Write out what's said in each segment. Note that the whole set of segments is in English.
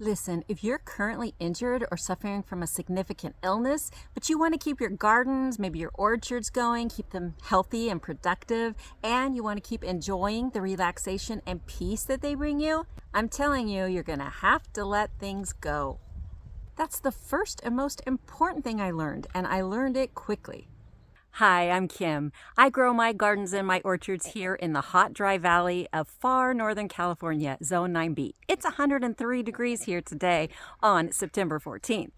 Listen, if you're currently injured or suffering from a significant illness, but you want to keep your gardens, maybe your orchards going, keep them healthy and productive, and you want to keep enjoying the relaxation and peace that they bring you, I'm telling you, you're going to have to let things go. That's the first and most important thing I learned, and I learned it quickly. Hi, I'm Kim. I grow my gardens and my orchards here in the hot, dry valley of far northern California, Zone 9B. It's 103 degrees here today on September 14th.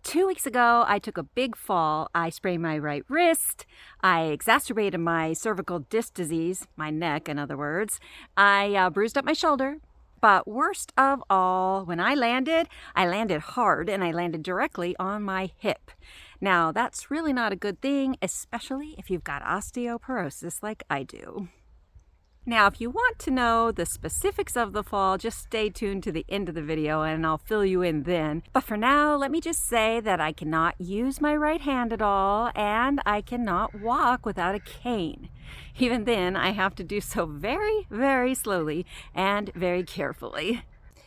2 weeks ago, I took a big fall. I sprained my right wrist. I exacerbated my cervical disc disease, my neck, in other words. I bruised up my shoulder. But worst of all, when I landed hard and I landed directly on my hip. Now, that's really not a good thing, especially if you've got osteoporosis like I do. Now, if you want to know the specifics of the fall, just stay tuned to the end of the video and I'll fill you in then. But for now, let me just say that I cannot use my right hand at all and I cannot walk without a cane. Even then, I have to do so very, very slowly and very carefully.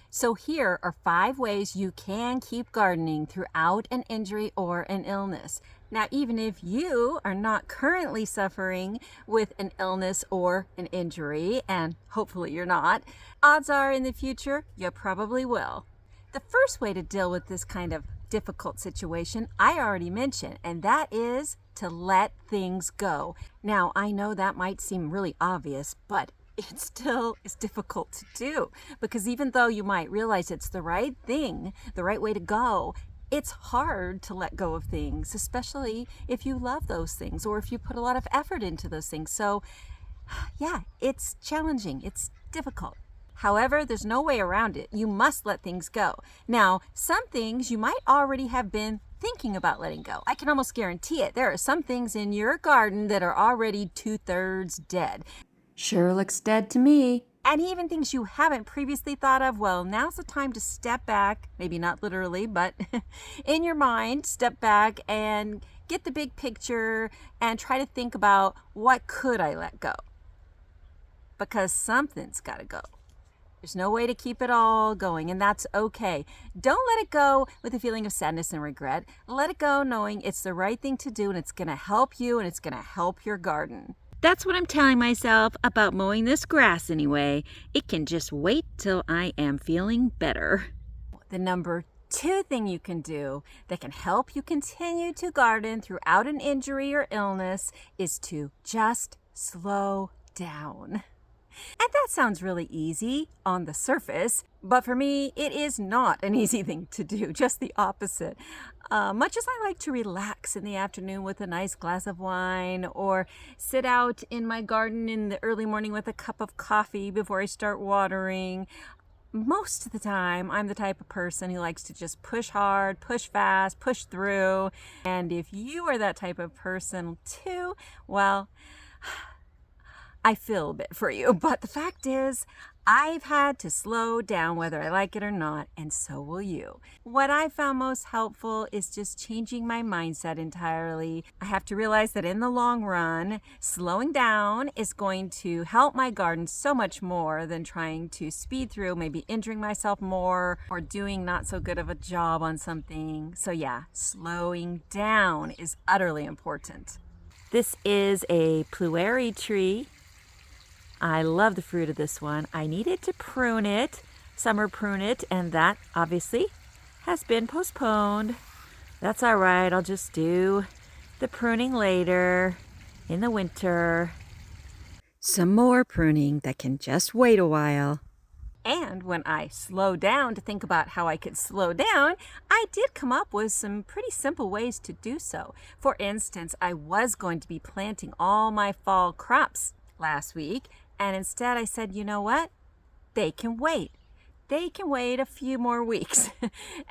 So here are 5 ways you can keep gardening throughout an injury or an illness. Now, even if you are not currently suffering with an illness or an injury, and hopefully you're not, odds are in the future you probably will. The first way to deal with this kind of difficult situation I already mentioned, and that is to let things go. Now, I know that might seem really obvious, but it still is difficult to do because even though you might realize it's the right thing, the right way to go, it's hard to let go of things, especially if you love those things or if you put a lot of effort into those things. So yeah, it's challenging. It's difficult. However, there's no way around it. You must let things go. Now, some things you might already have been thinking about letting go. I can almost guarantee it. There are some things in your garden that are already 2/3 dead. Sure looks dead to me. And even things you haven't previously thought of, well, now's the time to step back, maybe not literally, but in your mind, step back and get the big picture and try to think about what could I let go? Because something's got to go. There's no way to keep it all going, and that's okay. Don't let it go with a feeling of sadness and regret. Let it go knowing it's the right thing to do and it's going to help you and it's going to help your garden. That's what I'm telling myself about mowing this grass anyway. It can just wait till I am feeling better. The number 2 thing you can do that can help you continue to garden throughout an injury or illness is to just slow down. And that sounds really easy on the surface, but for me, it is not an easy thing to do, just the opposite. Much as I like to relax in the afternoon with a nice glass of wine or sit out in my garden in the early morning with a cup of coffee before I start watering, most of the time, I'm the type of person who likes to just push hard, push fast, push through. And if you are that type of person too, well, I feel a bit for you, but the fact is, I've had to slow down whether I like it or not, and so will you. What I found most helpful is just changing my mindset entirely. I have to realize that in the long run, slowing down is going to help my garden so much more than trying to speed through, maybe injuring myself more or doing not so good of a job on something. So yeah, slowing down is utterly important. This is a plueria tree. I love the fruit of this one. I needed to prune it, summer prune it, and that obviously has been postponed. That's all right. I'll just do the pruning later in the winter. Some more pruning that can just wait a while. And when I slow down to think about how I could slow down, I did come up with some pretty simple ways to do so. For instance, I was going to be planting all my fall crops last week, and instead I said, you know what? They can wait. They can wait a few more weeks.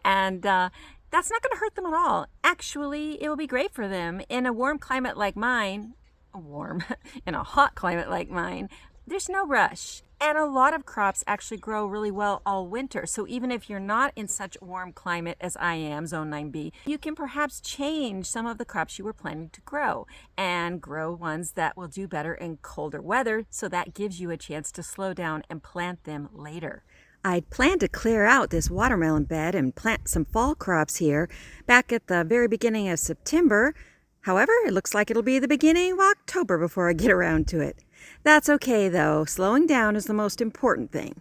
And that's not going to hurt them at all. Actually, it will be great for them. In a warm climate like mine, in a hot climate like mine, there's no rush. And a lot of crops actually grow really well all winter. So even if you're not in such a warm climate as I am, Zone 9B, you can perhaps change some of the crops you were planning to grow and grow ones that will do better in colder weather. So that gives you a chance to slow down and plant them later. I'd planned to clear out this watermelon bed and plant some fall crops here back at the very beginning of September. However, it looks like it'll be the beginning of October before I get around to it. That's okay though. Slowing down is the most important thing.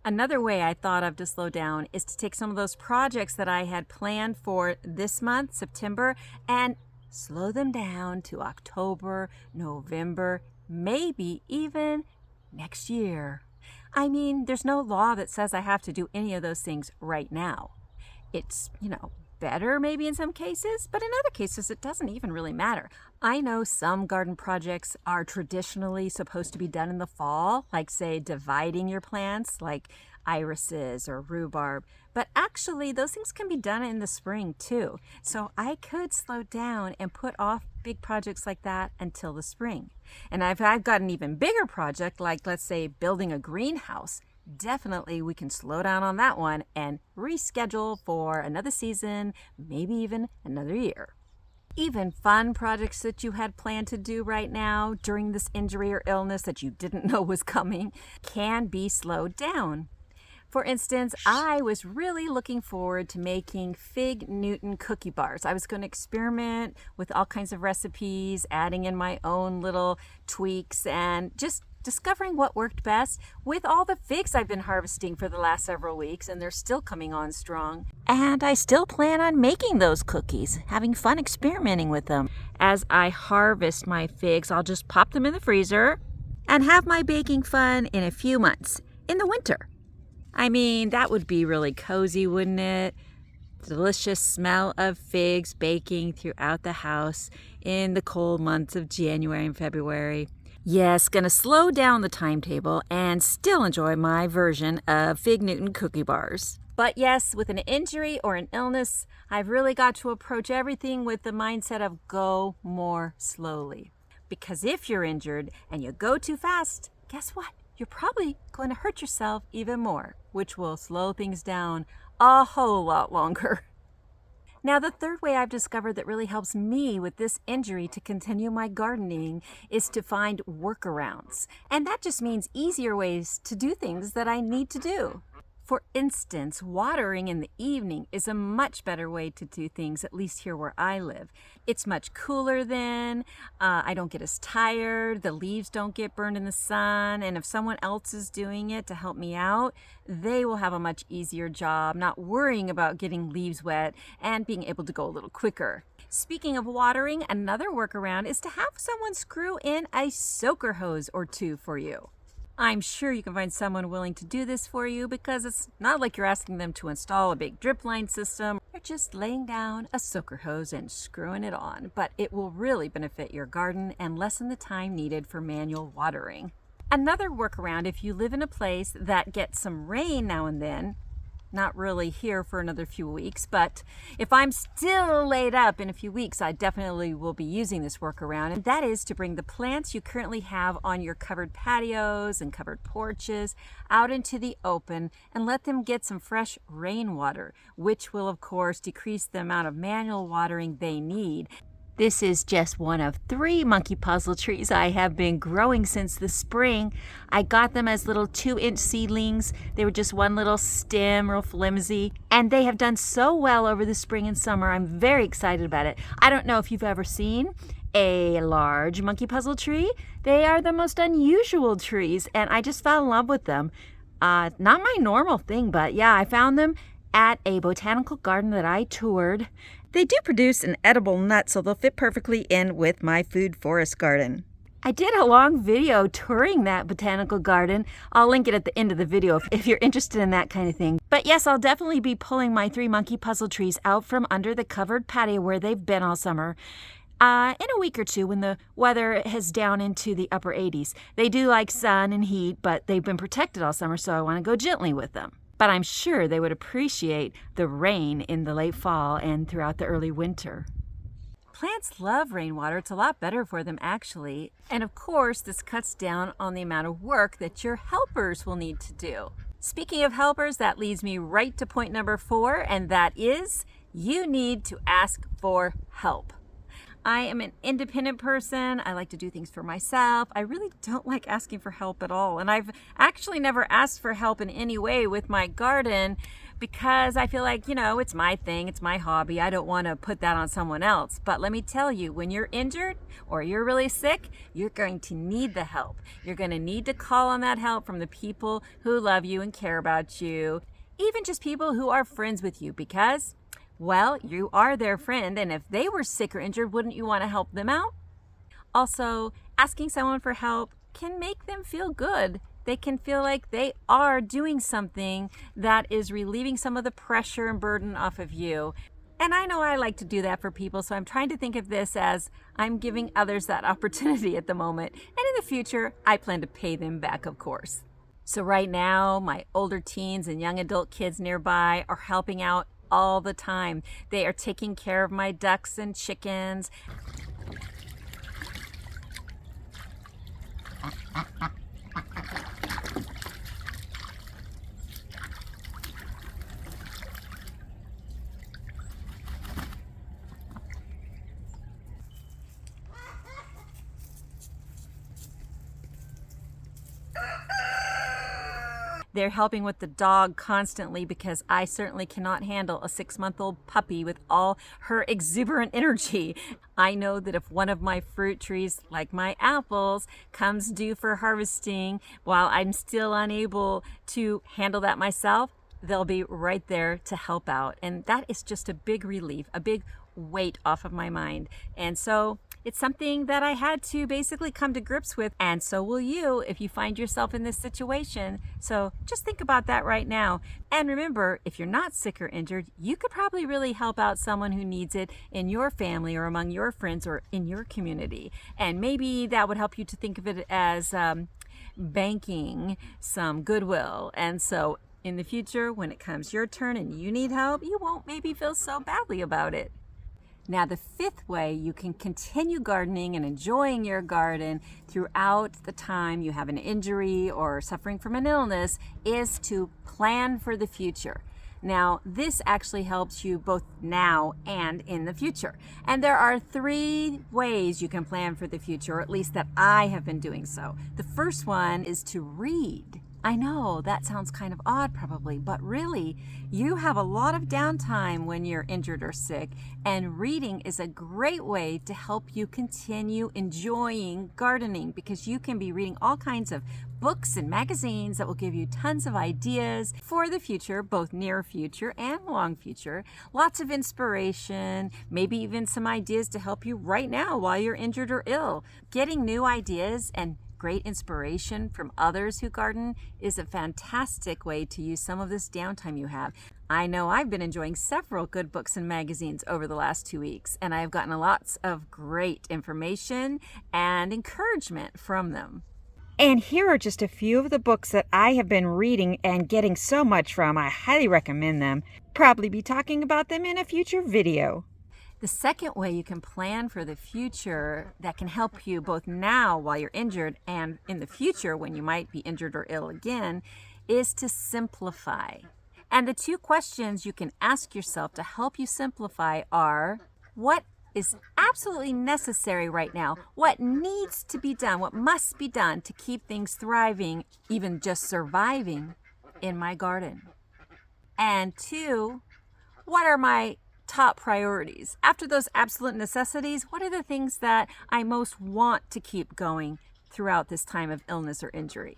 Another way I thought of to slow down is to take some of those projects that I had planned for this month, September, and slow them down to October, November, maybe even next year. I mean, there's no law that says I have to do any of those things right now. It's, better maybe in some cases, but in other cases it doesn't even really matter. I know some garden projects are traditionally supposed to be done in the fall, like say dividing your plants like irises or rhubarb, but actually those things can be done in the spring too. So I could slow down and put off big projects like that until the spring. And if I've got an even bigger project, like let's say building a greenhouse, definitely we can slow down on that one and reschedule for another season, maybe even another year. Even fun projects that you had planned to do right now during this injury or illness that you didn't know was coming can be slowed down. For instance, I was really looking forward to making Fig Newton cookie bars. I was going to experiment with all kinds of recipes, adding in my own little tweaks, and just discovering what worked best with all the figs I've been harvesting for the last several weeks, and they're still coming on strong. And I still plan on making those cookies, having fun experimenting with them. As I harvest my figs, I'll just pop them in the freezer and have my baking fun in a few months, in the winter. I mean, that would be really cozy, wouldn't it? Delicious smell of figs baking throughout the house in the cold months of January and February. Yes, gonna slow down the timetable and still enjoy my version of Fig Newton cookie bars. But yes, with an injury or an illness, I've really got to approach everything with the mindset of go more slowly. Because if you're injured and you go too fast, guess what? You're probably going to hurt yourself even more, which will slow things down a whole lot longer. Now, the third way I've discovered that really helps me with this injury to continue my gardening is to find workarounds. And that just means easier ways to do things that I need to do. For instance, watering in the evening is a much better way to do things, at least here where I live. It's much cooler then, I don't get as tired, the leaves don't get burned in the sun, and if someone else is doing it to help me out, they will have a much easier job, not worrying about getting leaves wet and being able to go a little quicker. Speaking of watering, another workaround is to have someone screw in a soaker hose or two for you. I'm sure you can find someone willing to do this for you because it's not like you're asking them to install a big drip line system. You're just laying down a soaker hose and screwing it on, but it will really benefit your garden and lessen the time needed for manual watering. Another workaround, if you live in a place that gets some rain now and then, not really here for another few weeks, but if I'm still laid up in a few weeks, I definitely will be using this workaround, and that is to bring the plants you currently have on your covered patios and covered porches out into the open and let them get some fresh rainwater, which will of course decrease the amount of manual watering they need. This is just one of 3 monkey puzzle trees I have been growing since the spring. I got them as little 2-inch seedlings. They were just one little stem, real flimsy. And they have done so well over the spring and summer. I'm very excited about it. I don't know if you've ever seen a large monkey puzzle tree. They are the most unusual trees, and I just fell in love with them. Not my normal thing, but yeah, I found them at a botanical garden that I toured. They do produce an edible nut, so they'll fit perfectly in with my food forest garden. I did a long video touring that botanical garden. I'll link it at the end of the video if you're interested in that kind of thing. But yes, I'll definitely be pulling my 3 monkey puzzle trees out from under the covered patio where they've been all summer in a week or two when the weather has down into the upper 80s. They do like sun and heat, but they've been protected all summer, so I want to go gently with them. But I'm sure they would appreciate the rain in the late fall and throughout the early winter. Plants love rainwater. It's a lot better for them, actually. And of course, this cuts down on the amount of work that your helpers will need to do. Speaking of helpers, that leads me right to point number 4, and that is you need to ask for help. I am an independent person. I like to do things for myself. I really don't like asking for help at all. And I've actually never asked for help in any way with my garden because I feel like, it's my thing, it's my hobby. I don't want to put that on someone else. But let me tell you, when you're injured or you're really sick, you're going to need the help. You're going to need to call on that help from the people who love you and care about you, even just people who are friends with you, because, well, you are their friend. And if they were sick or injured, wouldn't you want to help them out? Also, asking someone for help can make them feel good. They can feel like they are doing something that is relieving some of the pressure and burden off of you. And I know I like to do that for people, so I'm trying to think of this as I'm giving others that opportunity at the moment. And in the future, I plan to pay them back, of course. So right now, my older teens and young adult kids nearby are helping out all the time. They are taking care of my ducks and chickens. They're helping with the dog constantly because I certainly cannot handle a 6-month-old puppy with all her exuberant energy. I know that if one of my fruit trees, like my apples, comes due for harvesting while I'm still unable to handle that myself, they'll be right there to help out. And that is just a big relief, a big weight off of my mind. And so it's something that I had to basically come to grips with, and so will you if you find yourself in this situation. So just think about that right now. And remember, if you're not sick or injured, you could probably really help out someone who needs it in your family or among your friends or in your community. And maybe that would help you to think of it as banking some goodwill. And so in the future, when it comes your turn and you need help, you won't maybe feel so badly about it. Now, the 5th way you can continue gardening and enjoying your garden throughout the time you have an injury or suffering from an illness is to plan for the future. Now, this actually helps you both now and in the future. And there are 3 ways you can plan for the future, or at least that I have been doing so. The first one is to read. I know that sounds kind of odd probably, but really, you have a lot of downtime when you're injured or sick, and reading is a great way to help you continue enjoying gardening because you can be reading all kinds of books and magazines that will give you tons of ideas for the future, both near future and long future. Lots of inspiration, maybe even some ideas to help you right now while you're injured or ill. Getting new ideas and great inspiration from others who garden is a fantastic way to use some of this downtime you have. I know I've been enjoying several good books and magazines over the last 2 weeks, and I've gotten lots of great information and encouragement from them. And here are just a few of the books that I have been reading and getting so much from. I highly recommend them. Probably be talking about them in a future video. The second way you can plan for the future that can help you both now while you're injured and in the future when you might be injured or ill again is to simplify. And the 2 questions you can ask yourself to help you simplify are, what is absolutely necessary right now? What needs to be done? What must be done to keep things thriving, even just surviving in my garden? And 2, what are my top priorities? After those absolute necessities, what are the things that I most want to keep going throughout this time of illness or injury?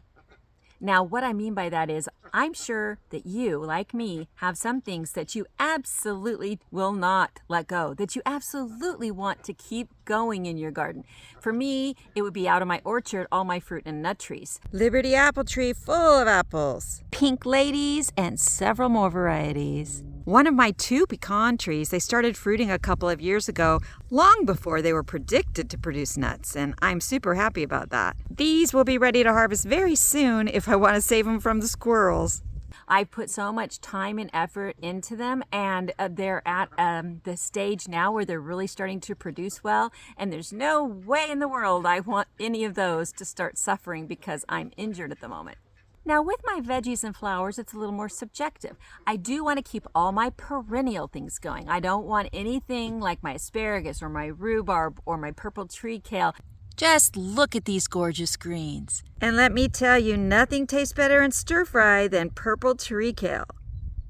Now, what I mean by that is I'm sure that you, like me, have some things that you absolutely will not let go, that you absolutely want to keep going in your garden. For me, it would be out of my orchard, all my fruit and nut trees. Liberty apple tree full of apples. Pink ladies and several more varieties. One of my 2 pecan trees, they started fruiting a couple of years ago, long before they were predicted to produce nuts, and I'm super happy about that. These will be ready to harvest very soon if I want to save them from the squirrels. I put so much time and effort into them, and they're at the stage now where they're really starting to produce well, and there's no way in the world I want any of those to start suffering because I'm injured at the moment. Now, with my veggies and flowers, it's a little more subjective. I do want to keep all my perennial things going. I don't want anything like my asparagus or my rhubarb or my purple tree kale. Just look at these gorgeous greens. And let me tell you, nothing tastes better in stir fry than purple tree kale.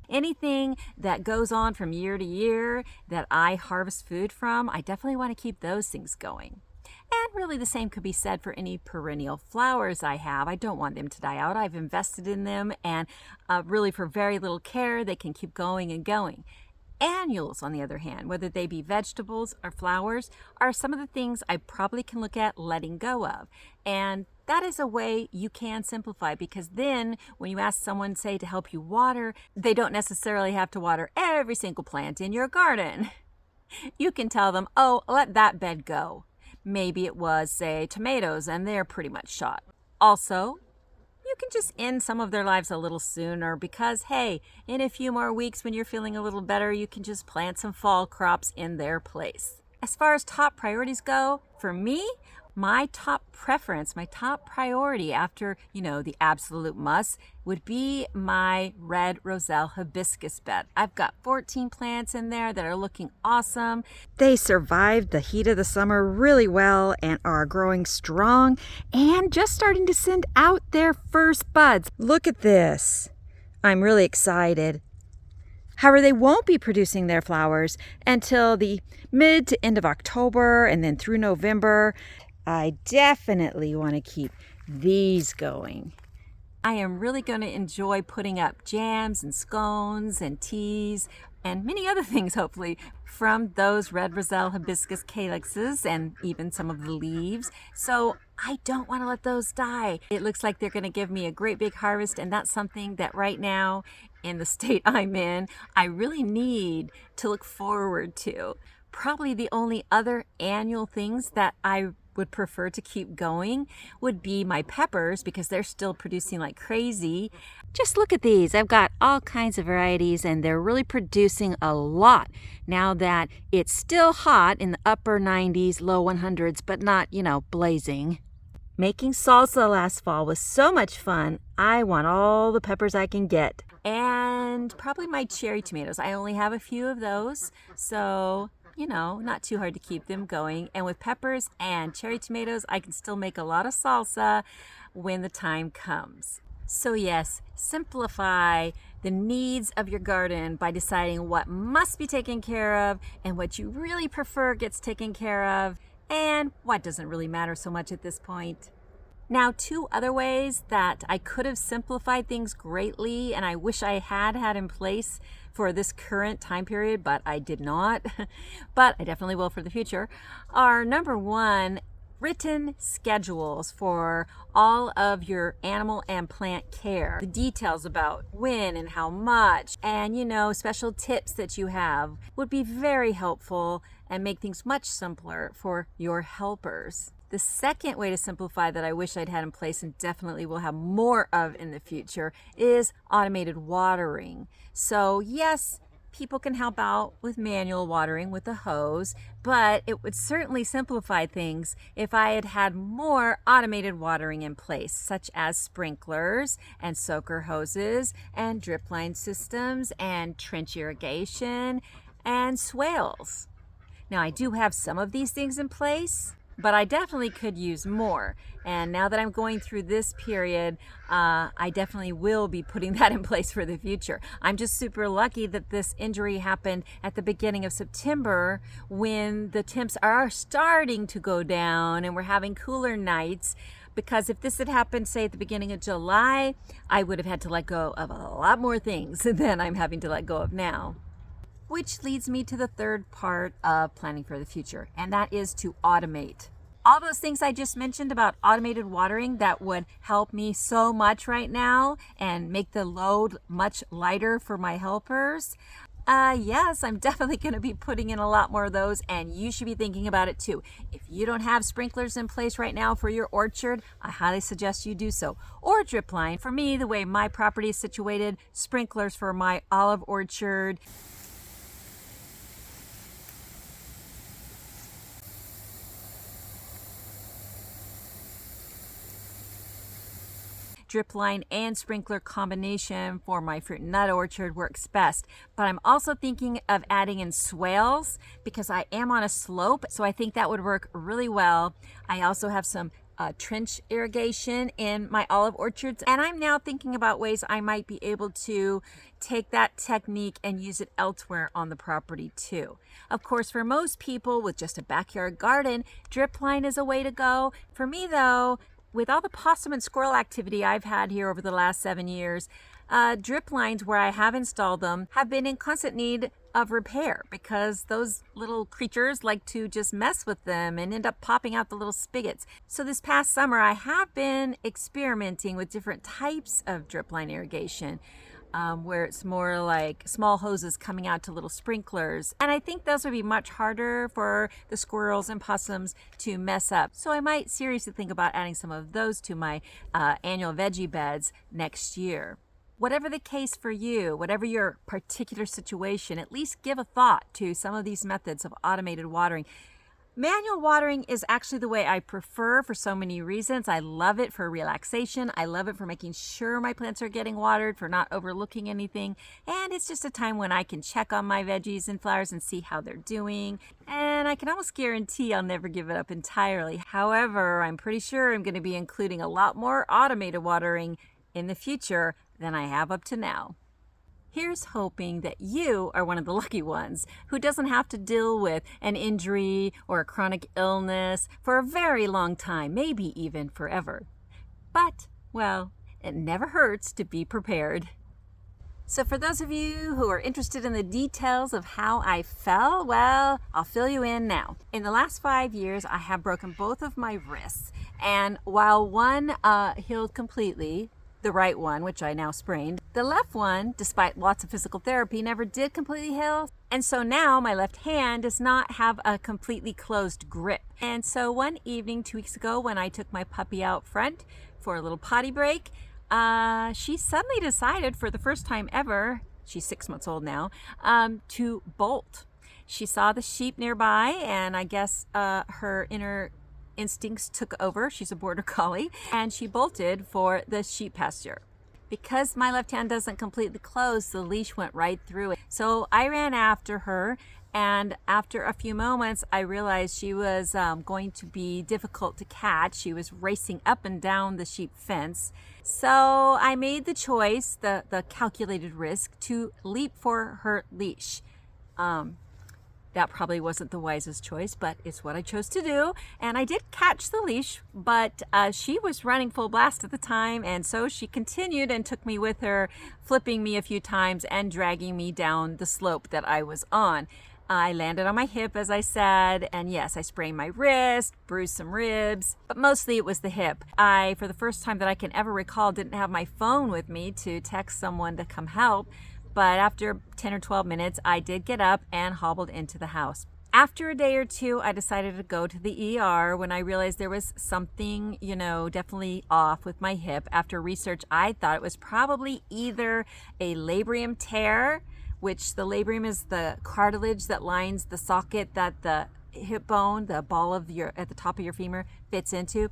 Anything that goes on from year to year that I harvest food from, I definitely want to keep those things going. And really the same could be said for any perennial flowers I have. I don't want them to die out. I've invested in them, and really for very little care, they can keep going and going. Annuals, on the other hand, whether they be vegetables or flowers, are some of the things I probably can look at letting go of. And that is a way you can simplify, because then when you ask someone, say, to help you water, they don't necessarily have to water every single plant in your garden. You can tell them, oh, let that bed go. Maybe it was, say, tomatoes, and they're pretty much shot. Also, you can just end some of their lives a little sooner because, hey, in a few more weeks when you're feeling a little better, you can just plant some fall crops in their place. As far as top priorities go, for me, my top preference, my top priority after, the absolute must would be my red roselle hibiscus bed. I've got 14 plants in there that are looking awesome. They survived the heat of the summer really well and are growing strong and just starting to send out their first buds. Look at this. I'm really excited. However, they won't be producing their flowers until the mid to end of October and then through November. I definitely want to keep these going. I am really going to enjoy putting up jams and scones and teas and many other things, hopefully, from those red roselle hibiscus calyxes and even some of the leaves. So I don't want to let those die. It looks like they're going to give me a great big harvest, and that's something that right now in the state I'm in, I really need to look forward to. Probably the only other annual things that I would prefer to keep going would be my peppers, because they're still producing like crazy. Just look at these. I've got all kinds of varieties, and they're really producing a lot now that it's still hot in the upper 90s, low 100s, but not, blazing. Making salsa last fall was so much fun. I want all the peppers I can get. And probably my cherry tomatoes. I only have a few of those, so not too hard to keep them going. And with peppers and cherry tomatoes, I can still make a lot of salsa when the time comes. So yes, simplify the needs of your garden by deciding what must be taken care of and what you really prefer gets taken care of and what doesn't really matter so much at this point. Now, two other ways that I could have simplified things greatly and I wish I had in place for this current time period, but I did not, but I definitely will for the future, are number one, written schedules for all of your animal and plant care. The details about when and how much and, special tips that you have would be very helpful and make things much simpler for your helpers. The second way to simplify that I wish I'd had in place and definitely will have more of in the future is automated watering. So yes, people can help out with manual watering with a hose, but it would certainly simplify things if I had had more automated watering in place, such as sprinklers and soaker hoses and drip line systems and trench irrigation and swales. Now, I do have some of these things in place, but I definitely could use more. And now that I'm going through this period, I definitely will be putting that in place for the future. I'm just super lucky that this injury happened at the beginning of September when the temps are starting to go down and we're having cooler nights. Because if this had happened, say, at the beginning of July, I would have had to let go of a lot more things than I'm having to let go of now. Which leads me to the third part of planning for the future, and that is to automate. All those things I just mentioned about automated watering that would help me so much right now and make the load much lighter for my helpers. Yes, I'm definitely going to be putting in a lot more of those, and you should be thinking about it too. If you don't have sprinklers in place right now for your orchard, I highly suggest you do so. Or drip line. For me, the way my property is situated, sprinklers for my olive orchard. drip line and sprinkler combination for my fruit and nut orchard works best. But I'm also thinking of adding in swales because I am on a slope, so I think that would work really well. I also have some trench irrigation in my olive orchards, and I'm now thinking about ways I might be able to take that technique and use it elsewhere on the property too. Of course, for most people with just a backyard garden, drip line is a way to go. For me though, with all the possum and squirrel activity I've had here over the last 7 years, drip lines where I have installed them have been in constant need of repair because those little creatures like to just mess with them and end up popping out the little spigots. So this past summer I have been experimenting with different types of drip line irrigation, where it's more like small hoses coming out to little sprinklers. And I think those would be much harder for the squirrels and possums to mess up. So I might seriously think about adding some of those to my annual veggie beds next year. Whatever the case for you, whatever your particular situation, at least give a thought to some of these methods of automated watering. Manual watering is actually the way I prefer for so many reasons. I love it for relaxation. I love it for making sure my plants are getting watered, for not overlooking anything. And it's just a time when I can check on my veggies and flowers and see how they're doing. And I can almost guarantee I'll never give it up entirely. However, I'm pretty sure I'm going to be including a lot more automated watering in the future than I have up to now. Here's hoping that you are one of the lucky ones who doesn't have to deal with an injury or a chronic illness for a very long time, maybe even forever. But, well, it never hurts to be prepared. So for those of you who are interested in the details of how I fell, well, I'll fill you in now. In the last 5 years, I have broken both of my wrists. And while one healed completely, the right one, which I now sprained, the left one, despite lots of physical therapy, never did completely heal. And so now my left hand does not have a completely closed grip. And so one evening 2 weeks ago when I took my puppy out front for a little potty break, she suddenly decided for the first time ever, she's 6 months old now, to bolt. She saw the sheep nearby, and I guess her inner instincts took over. She's a border collie, and she bolted for the sheep pasture. Because my left hand doesn't completely close, the leash went right through it. So I ran after her, and after a few moments, I realized she was going to be difficult to catch. She was racing up and down the sheep fence. So I made the choice, the calculated risk, to leap for her leash. That probably wasn't the wisest choice, but it's what I chose to do. And I did catch the leash, but she was running full blast at the time. And so she continued and took me with her, flipping me a few times and dragging me down the slope that I was on. I landed on my hip, as I said, and yes, I sprained my wrist, bruised some ribs, but mostly it was the hip. I, for the first time that I can ever recall, didn't have my phone with me to text someone to come help. But after 10 or 12 minutes, I did get up and hobbled into the house. After a day or two, I decided to go to the ER when I realized there was something, definitely off with my hip. After research, I thought it was probably either a labrum tear, which the labrum is the cartilage that lines the socket that the hip bone, the ball of at the top of your femur, fits into.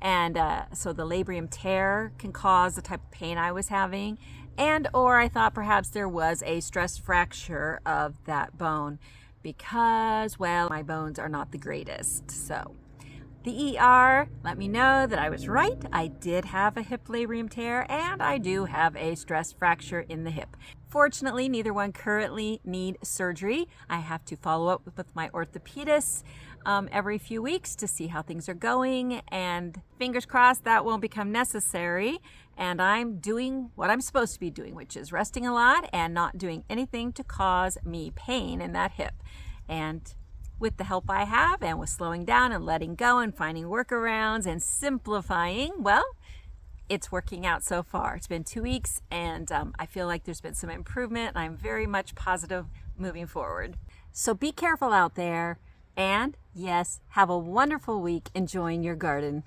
And so the labrum tear can cause the type of pain I was having. Or I thought perhaps there was a stress fracture of that bone because, well, my bones are not the greatest. So the ER let me know that I was right. I did have a hip labrum tear, and I do have a stress fracture in the hip. Fortunately, neither one currently need surgery. I have to follow up with my orthopedist every few weeks to see how things are going, and fingers crossed that won't become necessary. And I'm doing what I'm supposed to be doing, which is resting a lot and not doing anything to cause me pain in that hip. And with the help I have, and with slowing down and letting go and finding workarounds and simplifying, well, it's working out so far. It's been 2 weeks, and I feel like there's been some improvement. I'm very much positive moving forward. So be careful out there, and yes, have a wonderful week enjoying your garden.